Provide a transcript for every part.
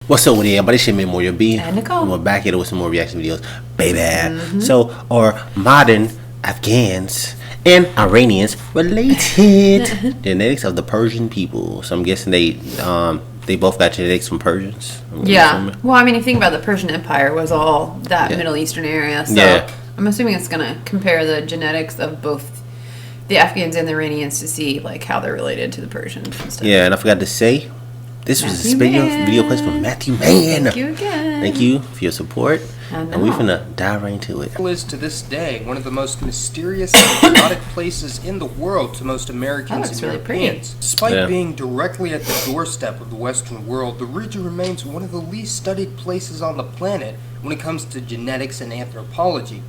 What's up with it? But this shit Memorial B. And Nicole. We're back here with some more reaction videos, baby. So, are modern Afghans and Iranians related? Genetics of the Persian people. So I'm guessing they both got genetics from Persians. Yeah. Well, I mean, if you think about it, the Persian Empire was all that Middle Eastern area. So I'm assuming it's going to compare the genetics of both the Afghans and the Iranians to see like how they're related to the Persians and stuff. Yeah, and I forgot to say, this was a video quest from Matthew Mann. Thank you again. Thank you for your support. And we're gonna dive right into it. It is to this day one of the most mysterious and exotic places in the world to most Americans and Europeans. Despite being directly at the doorstep of the Western world, the region remains one of the least studied places on the planet when it comes to genetics and anthropology.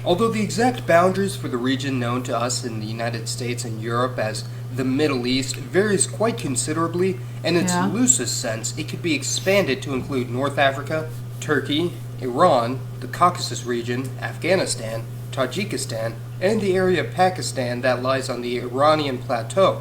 Although the exact boundaries for the region known to us in the United States and Europe as the Middle East varies quite considerably, in its loosest sense, it could be expanded to include North Africa, Turkey, Iran, the Caucasus region, Afghanistan, Tajikistan, and the area of Pakistan that lies on the Iranian plateau.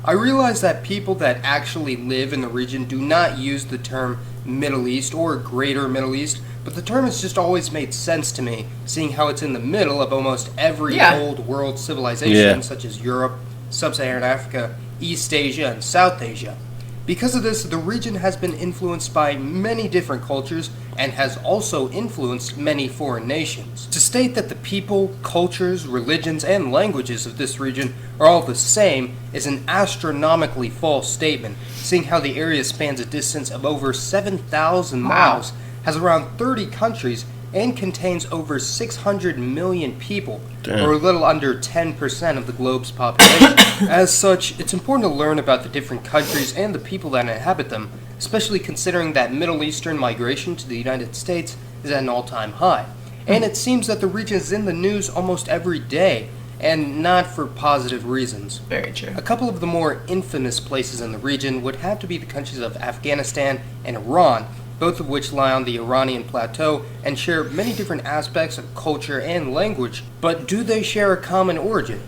I realize that people that actually live in the region do not use the term Middle East or Greater Middle East, but the term has just always made sense to me, seeing how it's in the middle of almost every old world civilization, such as Europe, Sub-Saharan Africa, East Asia, and South Asia. Because of this, the region has been influenced by many different cultures and has also influenced many foreign nations. To state that the people, cultures, religions, and languages of this region are all the same is an astronomically false statement, seeing how the area spans a distance of over 7,000 miles, has around 30 countries, and contains over 600 million people, or a little under 10% of the globe's population. As such, it's important to learn about the different countries and the people that inhabit them, especially considering that Middle Eastern migration to the United States is at an all-time high. And it seems that the region is in the news almost every day, and not for positive reasons. Very true. A couple of the more infamous places in the region would have to be the countries of Afghanistan and Iran, both of which lie on the Iranian plateau and share many different aspects of culture and language, but do they share a common origin?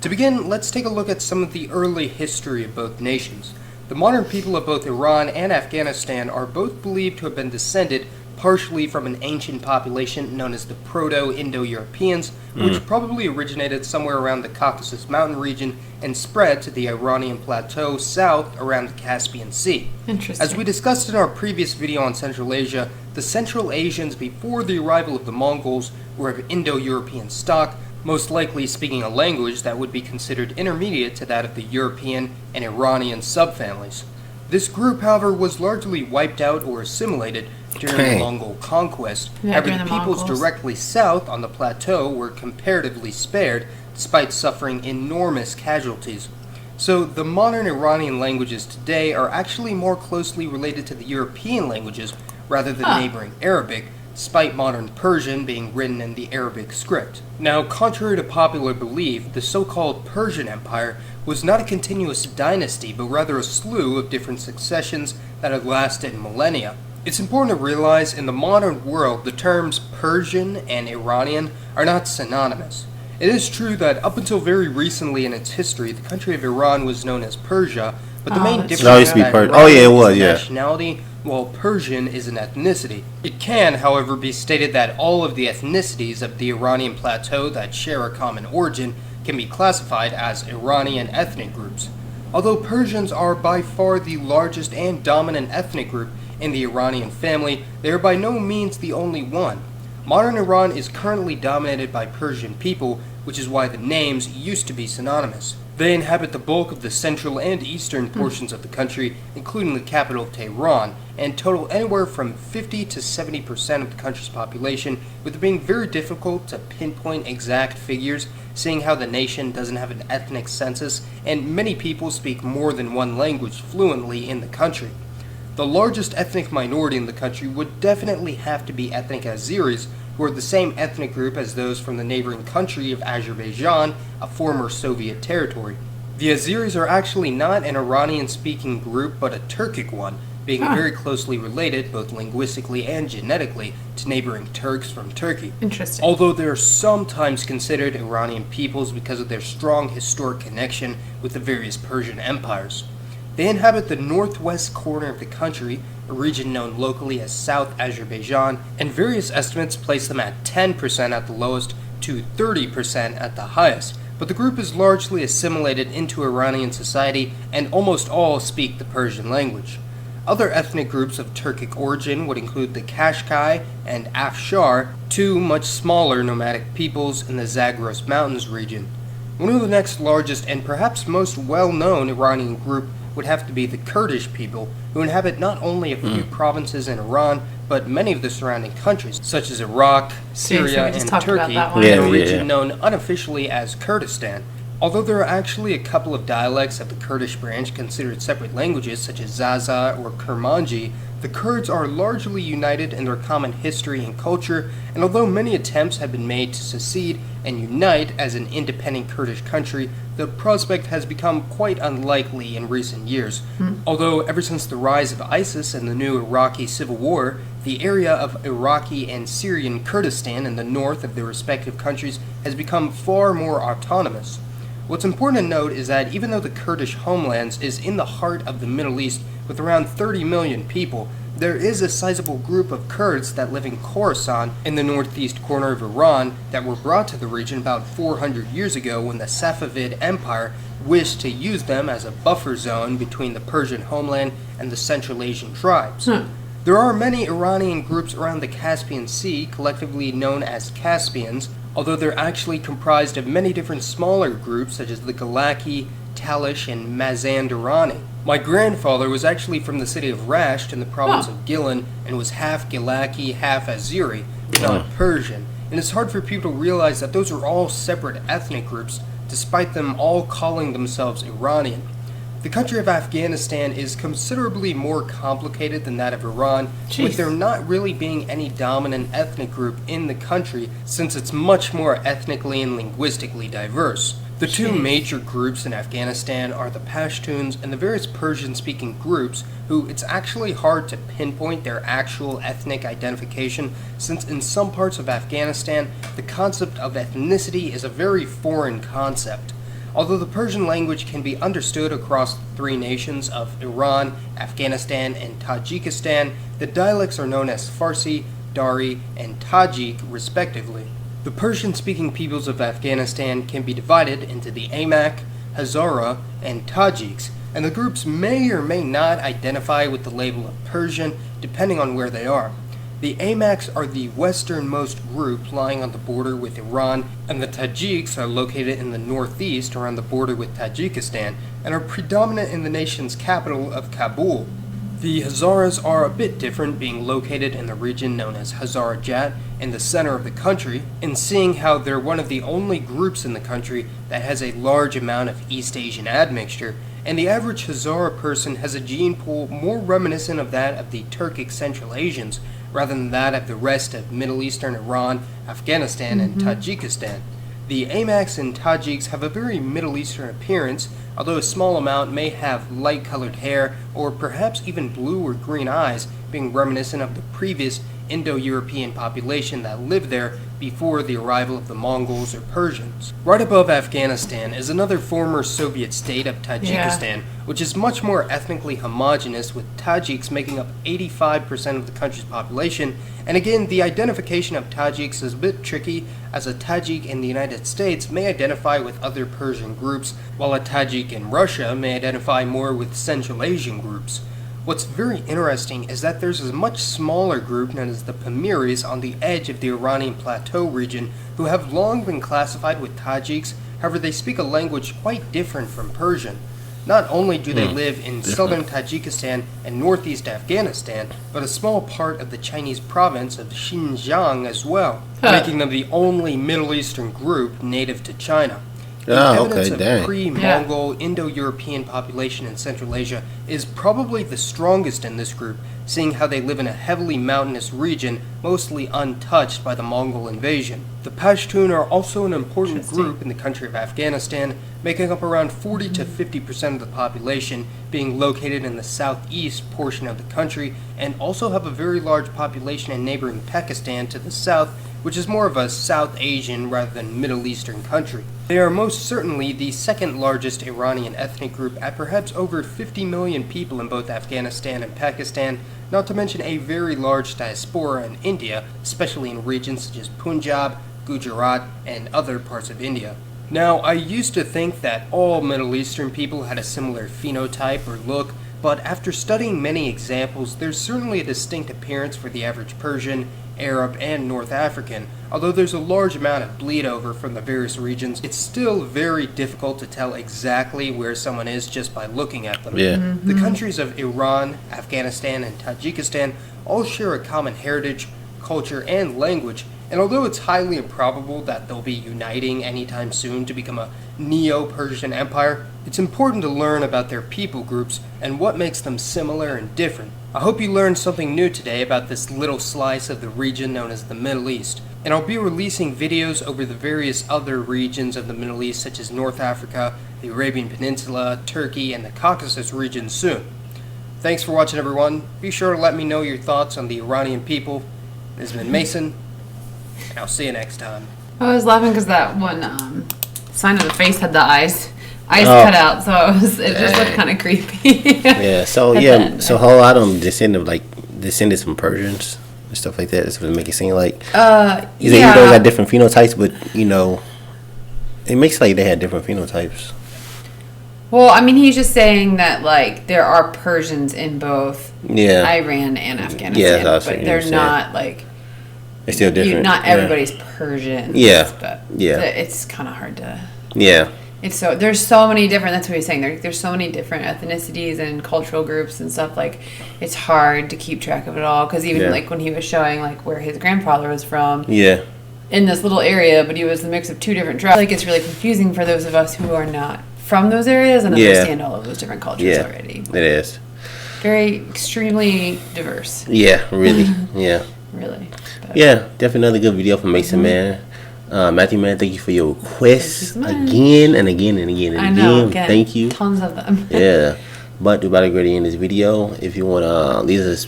To begin, let's take a look at some of the early history of both nations. The modern people of both Iran and Afghanistan are both believed to have been descended partially from an ancient population known as the Proto-Indo-Europeans, which probably originated somewhere around the Caucasus mountain region and spread to the Iranian plateau south around the Caspian Sea. Interesting. As we discussed in our previous video on Central Asia, the Central Asians before the arrival of the Mongols were of Indo-European stock, most likely speaking a language that would be considered intermediate to that of the European and Iranian subfamilies. This group, however, was largely wiped out or assimilated during the Mongol conquest. However, the peoples directly south on the plateau were comparatively spared, despite suffering enormous casualties. So the modern Iranian languages today are actually more closely related to the European languages rather than neighboring Arabic, despite modern Persian being written in the Arabic script. Now, contrary to popular belief, the so-called Persian Empire was not a continuous dynasty, but rather a slew of different successions that had lasted millennia. It's important to realize in the modern world the terms Persian and Iranian are not synonymous. It is true that up until very recently in its history, the country of Iran was known as Persia, but the main difference is that Iran is a nationality, while Persian is an ethnicity. It can, however, be stated that all of the ethnicities of the Iranian plateau that share a common origin can be classified as Iranian ethnic groups. Although Persians are by far the largest and dominant ethnic group in the Iranian family, they are by no means the only one. Modern Iran is currently dominated by Persian people, which is why the names used to be synonymous. They inhabit the bulk of the central and eastern portions of the country, including the capital Tehran, and total anywhere from 50 to 70% of the country's population, with it being very difficult to pinpoint exact figures, seeing how the nation doesn't have an ethnic census, and many people speak more than one language fluently in the country. The largest ethnic minority in the country would definitely have to be ethnic Azeris, who are the same ethnic group as those from the neighboring country of Azerbaijan, a former Soviet territory. The Azeris are actually not an Iranian-speaking group, but a Turkic one, being very closely related, both linguistically and genetically, to neighboring Turks from Turkey. Interesting. Although they are sometimes considered Iranian peoples because of their strong historic connection with the various Persian empires. They inhabit the northwest corner of the country, a region known locally as South Azerbaijan, and various estimates place them at 10% at the lowest to 30% at the highest. But the group is largely assimilated into Iranian society, and almost all speak the Persian language. Other ethnic groups of Turkic origin would include the Kashkai and Afshar, two much smaller nomadic peoples in the Zagros Mountains region. One of the next largest and perhaps most well-known Iranian group would have to be the Kurdish people, who inhabit not only a few provinces in Iran, but many of the surrounding countries, such as Iraq, Syria, and Turkey, and a region known unofficially as Kurdistan. Although there are actually a couple of dialects of the Kurdish branch considered separate languages, such as Zaza or Kermanji, the Kurds are largely united in their common history and culture, and although many attempts have been made to secede and unite as an independent Kurdish country, the prospect has become quite unlikely in recent years. Although ever since the rise of ISIS and the new Iraqi civil war, the area of Iraqi and Syrian Kurdistan in the north of their respective countries has become far more autonomous. What's important to note is that even though the Kurdish homelands is in the heart of the Middle East with around 30 million people, there is a sizable group of Kurds that live in Khorasan in the northeast corner of Iran that were brought to the region about 400 years ago when the Safavid Empire wished to use them as a buffer zone between the Persian homeland and the Central Asian tribes. There are many Iranian groups around the Caspian Sea, collectively known as Caspians, although they're actually comprised of many different smaller groups such as the Galaki, Talish, and Mazandarani. My grandfather was actually from the city of Rasht in the province of Gilan and was half Galaki, half Azeri, not Persian. And it's hard for people to realize that those are all separate ethnic groups, despite them all calling themselves Iranian. The country of Afghanistan is considerably more complicated than that of Iran, with there not really being any dominant ethnic group in the country, since it's much more ethnically and linguistically diverse. The two major groups in Afghanistan are the Pashtuns and the various Persian-speaking groups, who it's actually hard to pinpoint their actual ethnic identification, since in some parts of Afghanistan, the concept of ethnicity is a very foreign concept. Although the Persian language can be understood across the three nations of Iran, Afghanistan, and Tajikistan, the dialects are known as Farsi, Dari, and Tajik, respectively. The Persian-speaking peoples of Afghanistan can be divided into the Amak, Hazara, and Tajiks, and the groups may or may not identify with the label of Persian, depending on where they are. The Amaks are the westernmost group lying on the border with Iran, and the Tajiks are located in the northeast around the border with Tajikistan, and are predominant in the nation's capital of Kabul. The Hazaras are a bit different, being located in the region known as Hazarajat in the center of the country, and seeing how they're one of the only groups in the country that has a large amount of East Asian admixture, and the average Hazara person has a gene pool more reminiscent of that of the Turkic Central Asians, rather than that of the rest of Middle Eastern Iran, Afghanistan, and Tajikistan. The Amaks and Tajiks have a very Middle Eastern appearance, although a small amount may have light-colored hair or perhaps even blue or green eyes, being reminiscent of the previous Indo-European population that lived there before the arrival of the Mongols or Persians. Right above Afghanistan is another former Soviet state of Tajikistan, which is much more ethnically homogeneous, with Tajiks making up 85% of the country's population. And again, the identification of Tajiks is a bit tricky, as a Tajik in the United States may identify with other Persian groups, while a Tajik in Russia may identify more with Central Asian groups. What's very interesting is that there's a much smaller group known as the Pamiris on the edge of the Iranian Plateau region who have long been classified with Tajiks. However, they speak a language quite different from Persian. Not only do they live in southern Tajikistan and northeast Afghanistan, but a small part of the Chinese province of Xinjiang as well, making them the only Middle Eastern group native to China. The evidence of pre-Mongol Indo-European population in Central Asia is probably the strongest in this group, seeing how they live in a heavily mountainous region, mostly untouched by the Mongol invasion. The Pashtun are also an important group in the country of Afghanistan, making up around 40 to 50% of the population, being located in the southeast portion of the country, and also have a very large population in neighboring Pakistan to the south, which is more of a South Asian rather than Middle Eastern country. They are most certainly the second largest Iranian ethnic group at perhaps over 50 million people in both Afghanistan and Pakistan, not to mention a very large diaspora in India, especially in regions such as Punjab, Gujarat, and other parts of India. Now, I used to think that all Middle Eastern people had a similar phenotype or look, but after studying many examples, there's certainly a distinct appearance for the average Persian, Arab, and North African. Although there's a large amount of bleed over from the various regions, it's still very difficult to tell exactly where someone is just by looking at them. Yeah. The countries of Iran, Afghanistan, and Tajikistan all share a common heritage, culture, and language, and although it's highly improbable that they'll be uniting anytime soon to become a Neo-Persian empire, it's important to learn about their people groups and what makes them similar and different. I hope you learned something new today about this little slice of the region known as the Middle East, and I'll be releasing videos over the various other regions of the Middle East such as North Africa, the Arabian Peninsula, Turkey, and the Caucasus region soon. Thanks for watching, everyone. Be sure to let me know your thoughts on the Iranian people. This has been Mason, and I'll see you next time. I was laughing because that one sign of the face had the eyes cut out, so it just looked kind of creepy. Yeah. So so a whole lot of them descended from Persians and stuff like that. That's what it make it seem like. Even though they got different phenotypes, but it makes it like they had different phenotypes. Well, I mean, he's just saying that like there are Persians in both Iran and Afghanistan, but they're not like they're still different. Not everybody's Persian. Yeah, but it's kind of hard to. Yeah. There's so many different. That's what he's saying. There's so many different ethnicities and cultural groups and stuff. Like, it's hard to keep track of it all. Because even like when he was showing like where his grandfather was from. Yeah. In this little area, but he was the mix of two different tribes. Like, it's really confusing for those of us who are not from those areas and understand all of those different cultures already. It is. Very extremely diverse. Yeah. Really. Yeah. Really. But. Yeah. Definitely another good video from Mason, man. Matthew, man, thank you for your requests again and again and again and again. Thank you. Tons of them. Yeah. But we're about to go to the end of this video. If you want to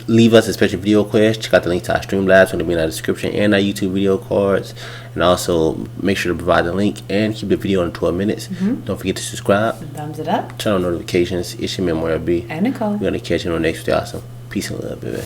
leave us a special video request, check out the link to our Streamlabs when it'll be in our description and our YouTube video cards. And also make sure to provide the link and keep the video on 12 minutes. Don't forget to subscribe. Thumbs it up. Turn on notifications. It's your man, B. And Nicole. We're going to catch you on the next video. Awesome. Peace and love, baby.